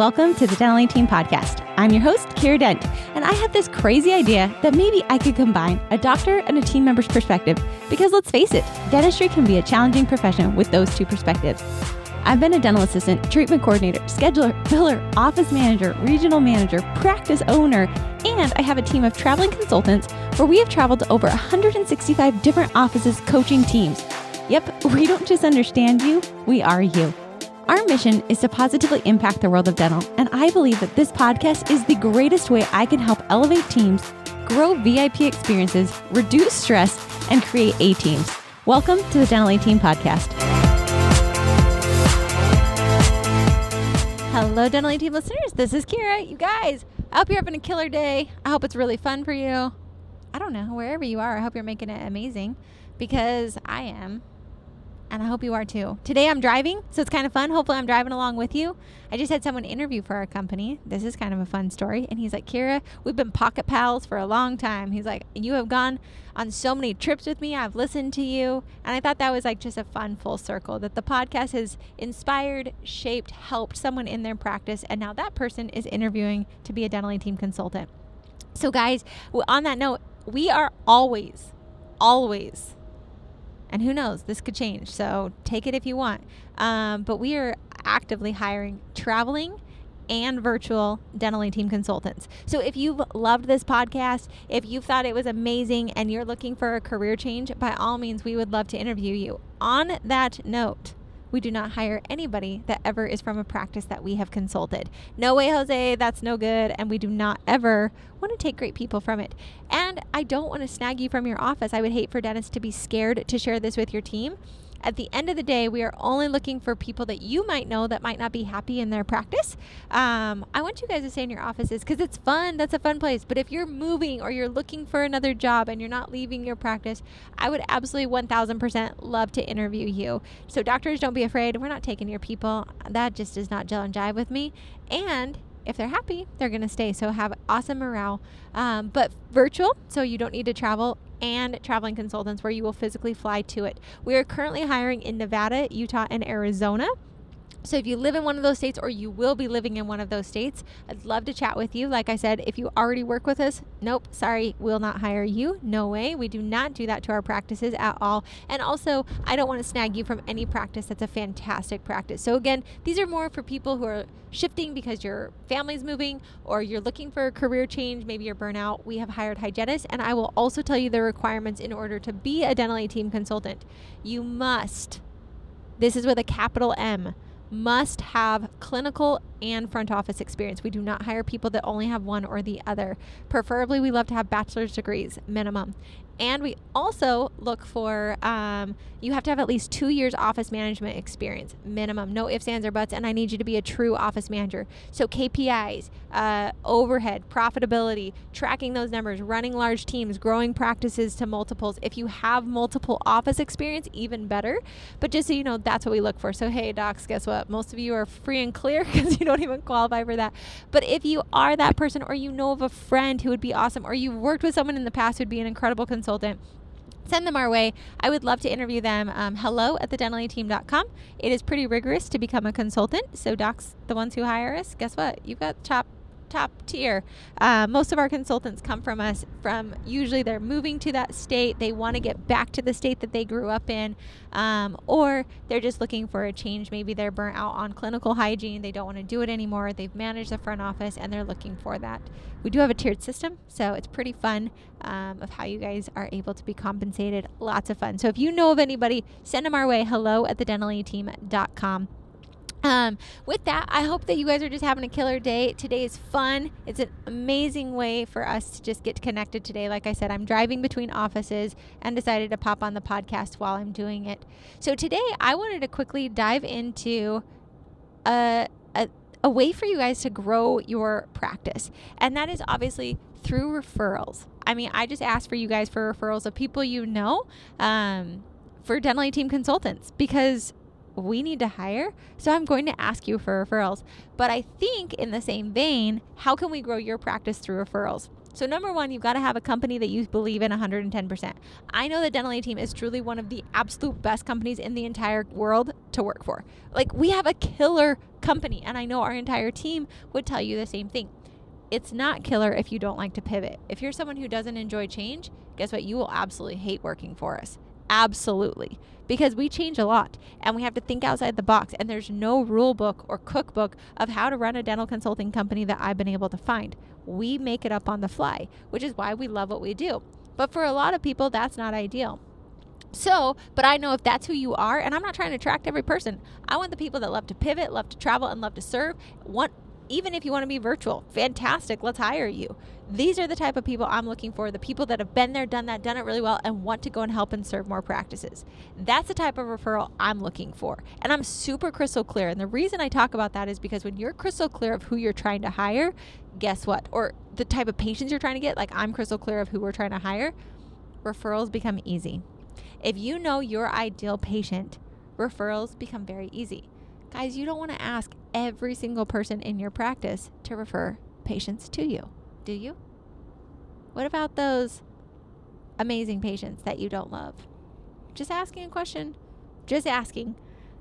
Welcome to the Dental Team Podcast. I'm your host, Kira Dent, and I have this crazy idea that maybe I could combine a doctor and a team member's perspective because let's face it, dentistry can be a challenging profession with those two perspectives. I've been a dental assistant, treatment coordinator, scheduler, biller, office manager, regional manager, practice owner, and I have a team of traveling consultants where we have traveled to over 165 different offices coaching teams. Yep, we don't just understand you, we are you. Our mission is to positively impact the world of dental, and I believe that this podcast is the greatest way I can help elevate teams, grow VIP experiences, reduce stress, and create A-teams. Welcome to the Dental Team Podcast. Hello, Dental Team listeners. This is Kira. You guys, I hope you're having a killer day. I hope it's really fun for you. I don't know, wherever you are, I hope you're making it amazing because I am. And I hope you are too. Today I'm driving, so it's kind of fun. Hopefully I'm driving along with you. I just had someone interview for our company. This is kind of a fun story. And he's like, Kira, we've been pocket pals for a long time. He's like, you have gone on so many trips with me. I've listened to you. And I thought that was like just a fun full circle, that the podcast has inspired, shaped, helped someone in their practice. And now that person is interviewing to be a dental team consultant. So guys, on that note, we are always, and who knows, this could change. So take it if you want. But we are actively hiring traveling and virtual dental team consultants. So if you've loved this podcast, if you thought it was amazing and you're looking for a career change, by all means, we would love to interview you. On that note, we do not hire anybody that ever is from a practice that we have consulted. No way, Jose, that's no good. And we do not ever want to take great people from it. And I don't want to snag you from your office. I would hate for dentists to be scared to share this with your team. At the end of the day, we are only looking for people that you might know that might not be happy in their practice. I want you guys to stay in your offices because it's fun. That's a fun place. But if you're moving or you're looking for another job and you're not leaving your practice, I would absolutely 1000% love to interview you. So doctors, don't be afraid. We're not taking your people. That just does not gel and jive with me. And if they're happy, they're going to stay. So have awesome morale. But virtual, so you don't need to travel, and traveling consultants where you will physically fly to it. We are currently hiring in Nevada, Utah, and Arizona. So if you live in one of those states or you will be living in one of those states, I'd love to chat with you. Like I said, if you already work with us, nope, sorry, we'll not hire you. No way. We do not do that to our practices at all. And also, I don't want to snag you from any practice that's a fantastic practice. So again, these are more for people who are shifting because your family's moving or you're looking for a career change. Maybe you're burnout. We have hired hygienists, and I will also tell you the requirements in order to be a dental team consultant. You must, this is with a capital M, must have clinical and front office experience. We do not hire people that only have one or the other. Preferably, we love to have bachelor's degrees, minimum. And we also look for, you have to have at least 2 years office management experience, minimum. No ifs, ands, or buts, and I need you to be a true office manager. So KPIs, overhead, profitability, tracking those numbers, running large teams, growing practices to multiples. If you have multiple office experience, even better. But just so you know, that's what we look for. So hey, docs, guess what? Most of you are free and clear because you don't even qualify for that. But if you are that person, or you know of a friend who would be awesome, or you've worked with someone in the past who'd be an incredible consultant, send them our way. I would love to interview them. hello@thedentalteam.com. It is pretty rigorous to become a consultant. So docs, the ones who hire us, guess what? You've got top tier. Most of our consultants come from us from, usually they're moving to that state. They want to get back to the state that they grew up in, or they're just looking for a change. Maybe they're burnt out on clinical hygiene. They don't want to do it anymore. They've managed the front office and they're looking for that. We do have a tiered system, so it's pretty fun of how you guys are able to be compensated. Lots of fun. So if you know of anybody, send them our way. hello@thedentalteam.com. With that, I hope that you guys are just having a killer day. Today is fun. It's an amazing way for us to just get connected today. Like I said, I'm driving between offices and decided to pop on the podcast while I'm doing it. So today I wanted to quickly dive into a way for you guys to grow your practice. And that is obviously through referrals. I mean, I just asked for you guys for referrals of people you know for dental team consultants because we need to hire. So I'm going to ask you for referrals. But I think in the same vein, how can we grow your practice through referrals? So number one, you've got to have a company that you believe in 110%. I know that Dental Team is truly one of the absolute best companies in the entire world. to work for. Like, we have a killer company, and I know our entire team would tell you the same thing. It's not killer if you don't like to pivot. If you're someone who doesn't enjoy change, guess what? You will absolutely hate working for us. Absolutely. Because we change a lot and we have to think outside the box, and there's no rule book or cookbook of how to run a dental consulting company that I've been able to find. We make it up on the fly, which is why we love what we do. But for a lot of people, that's not ideal. So, but I know if that's who you are, and I'm not trying to attract every person. I want the people that love to pivot, love to travel, and love to serve. Even if you want to be virtual, fantastic, let's hire you. These are the type of people I'm looking for, the people that have been there, done that, done it really well, and want to go and help and serve more practices. That's the type of referral I'm looking for. And I'm super crystal clear. And the reason I talk about that is because when you're crystal clear of who you're trying to hire, guess what? Or the type of patients you're trying to get, like I'm crystal clear of who we're trying to hire, referrals become easy. If you know your ideal patient, referrals become very easy. Guys, you don't want to ask every single person in your practice to refer patients to you, do you? What about those amazing patients that you don't love? Just asking a question, just asking.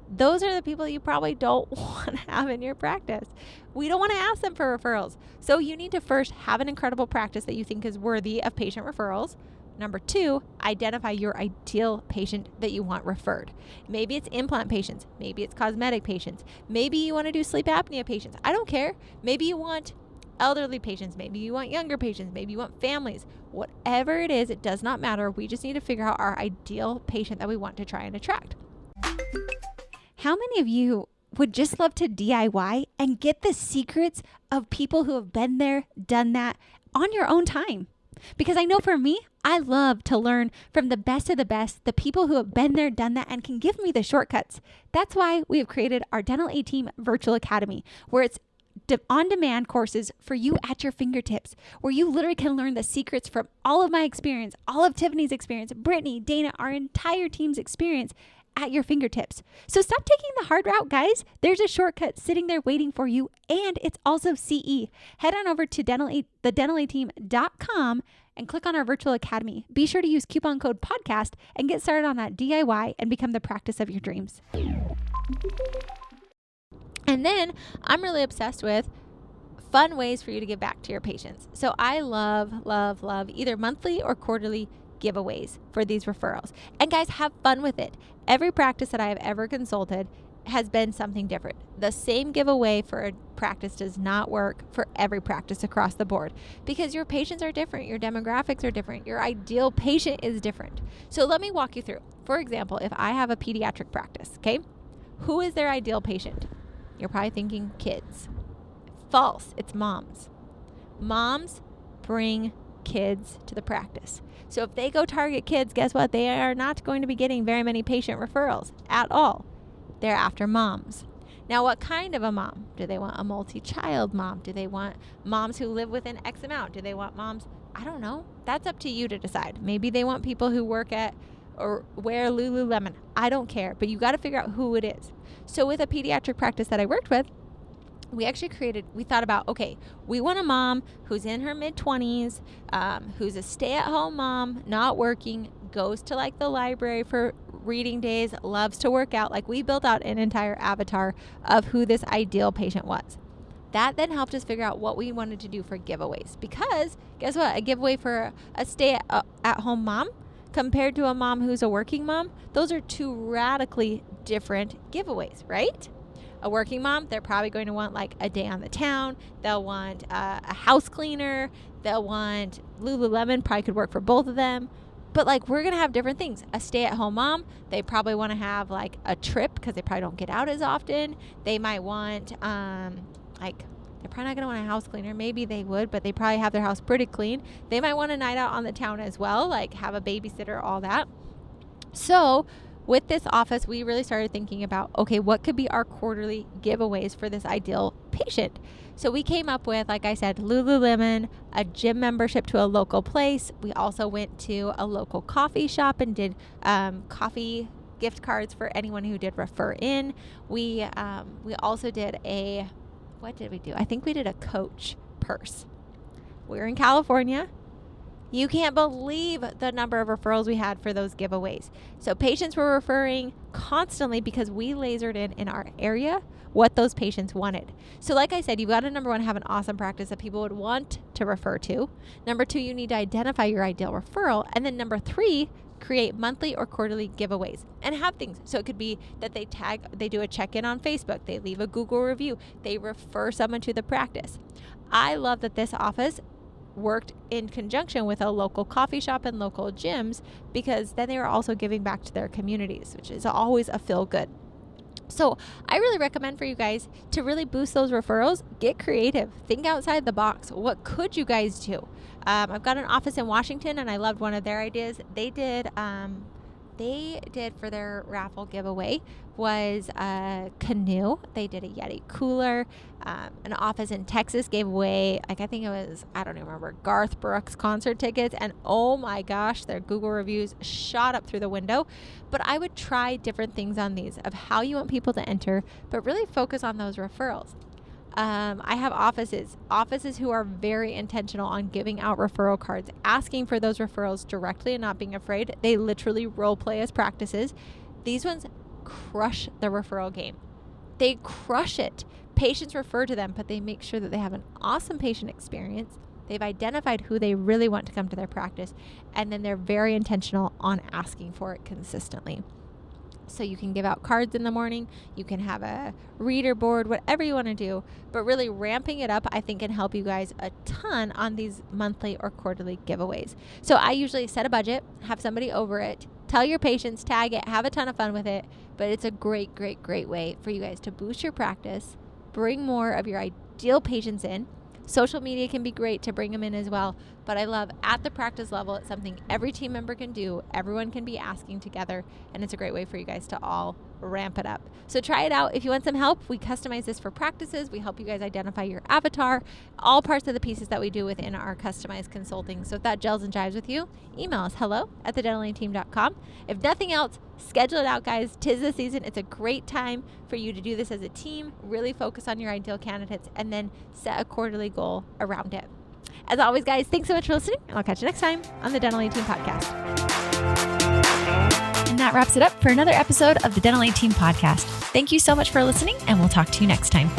Those are the people you probably don't want to have in your practice. We don't want to ask them for referrals. So you need to first have an incredible practice that you think is worthy of patient referrals. Number 2, identify your ideal patient that you want referred. Maybe it's implant patients. Maybe it's cosmetic patients. Maybe you want to do sleep apnea patients. I don't care. Maybe you want elderly patients. Maybe you want younger patients. Maybe you want families. Whatever it is, it does not matter. We just need to figure out our ideal patient that we want to try and attract. How many of you would just love to DIY and get the secrets of people who have been there, done that on your own time? Because I know for me, I love to learn from the best of the best, the people who have been there, done that, and can give me the shortcuts. That's why we have created our Dental A Team Virtual Academy, where it's on-demand courses for you at your fingertips, where you literally can learn the secrets from all of my experience, all of Tiffany's experience, Brittany, Dana, our entire team's experience at your fingertips. So stop taking the hard route, guys. There's a shortcut sitting there waiting for you, and it's also CE. Head on over to thedentalateam.com and click on our virtual academy. Be sure to use coupon code podcast and get started on that DIY and become the practice of your dreams. And then I'm really obsessed with fun ways for you to give back to your patients. So I love either monthly or quarterly giveaways for these referrals. And guys, have fun with it. Every practice that I have ever consulted has been something different. The same giveaway for a practice does not work for every practice across the board because your patients are different, your demographics are different, your ideal patient is different. So let me walk you through. For example, if I have a pediatric practice, okay, who is their ideal patient? You're probably thinking kids. False, it's moms. Moms bring kids to the practice. So if they go target kids, guess what? They are not going to be getting very many patient referrals at all. They're after moms. Now, what kind of a mom? Do they want a multi-child mom? Do they want moms who live within X amount? Do they want moms? I don't know. That's up to you to decide. Maybe they want people who work at or wear Lululemon. I don't care, but you got to figure out who it is. So with a pediatric practice that I worked with, we thought about, okay, we want a mom who's in her mid-20s, who's a stay-at-home mom, not working, goes to like the library for reading days, loves to work out. Like, we built out an entire avatar of who this ideal patient was. That then helped us figure out what we wanted to do for giveaways. Because guess what? A giveaway for a stay-at-home mom compared to a mom who's a working mom, those are two radically different giveaways, right? A working mom, they're probably going to want like a day on the town. They'll want a house cleaner. They'll want Lululemon, probably could work for both of them. But like, we're going to have different things. A stay-at-home mom, they probably want to have like a trip because they probably don't get out as often. They might want they're probably not going to want a house cleaner. Maybe they would, but they probably have their house pretty clean. They might want a night out on the town as well, like have a babysitter, all that. So with this office, we really started thinking about, okay, what could be our quarterly giveaways for this ideal patient? So we came up with, like I said, Lululemon, a gym membership to a local place. We also went to a local coffee shop and did coffee gift cards for anyone who did refer in. We also did what did we do? I think we did a Coach purse. We were in California. You can't believe the number of referrals we had for those giveaways. So patients were referring constantly because we lasered in our area what those patients wanted. So like I said, you've got to, number one, have an awesome practice that people would want to refer to. Number two, you need to identify your ideal referral. And then number three, create monthly or quarterly giveaways and have things. So it could be that they do a check-in on Facebook, they leave a Google review, they refer someone to the practice. I love that this office worked in conjunction with a local coffee shop and local gyms, because then they were also giving back to their communities, which is always a feel good. So I really recommend for you guys to really boost those referrals. Get creative. Think outside the box. What could you guys do? I've got an office in Washington, and I loved one of their ideas. They did for their raffle giveaway was a canoe. They did a Yeti cooler. An office in Texas gave away, I think it was, I don't even remember, Garth Brooks concert tickets. And oh my gosh, their Google reviews shot up through the window. But I would try different things on these of how you want people to enter, but really focus on those referrals. I have offices who are very intentional on giving out referral cards, asking for those referrals directly and not being afraid. They literally role play as practices. These ones crush the referral game. They crush it. Patients refer to them, but they make sure that they have an awesome patient experience. They've identified who they really want to come to their practice, and then they're very intentional on asking for it consistently. So you can give out cards in the morning, you can have a reader board, whatever you want to do, but really ramping it up, I think, can help you guys a ton on these monthly or quarterly giveaways. So I usually set a budget, have somebody over it, tell your patients, tag it, have a ton of fun with it, but it's a great, great, great way for you guys to boost your practice, bring more of your ideal patients in. Social media can be great to bring them in as well, but I love at the practice level, it's something every team member can do, everyone can be asking together, and it's a great way for you guys to all ramp it up. So try it out. If you want some help, we customize this for practices. We help you guys identify your avatar, all parts of the pieces that we do within our customized consulting. So if that gels and jives with you, email us hello@thedentalaidteam.com. If nothing else, schedule it out, guys. 'Tis the season. It's a great time for you to do this as a team, really focus on your ideal candidates, and then set a quarterly goal around it. As always, guys, thanks so much for listening, and I'll catch you next time on the Dental Aid Team Podcast. And that wraps it up for another episode of the Dental Aid Team Podcast. Thank you so much for listening, and we'll talk to you next time.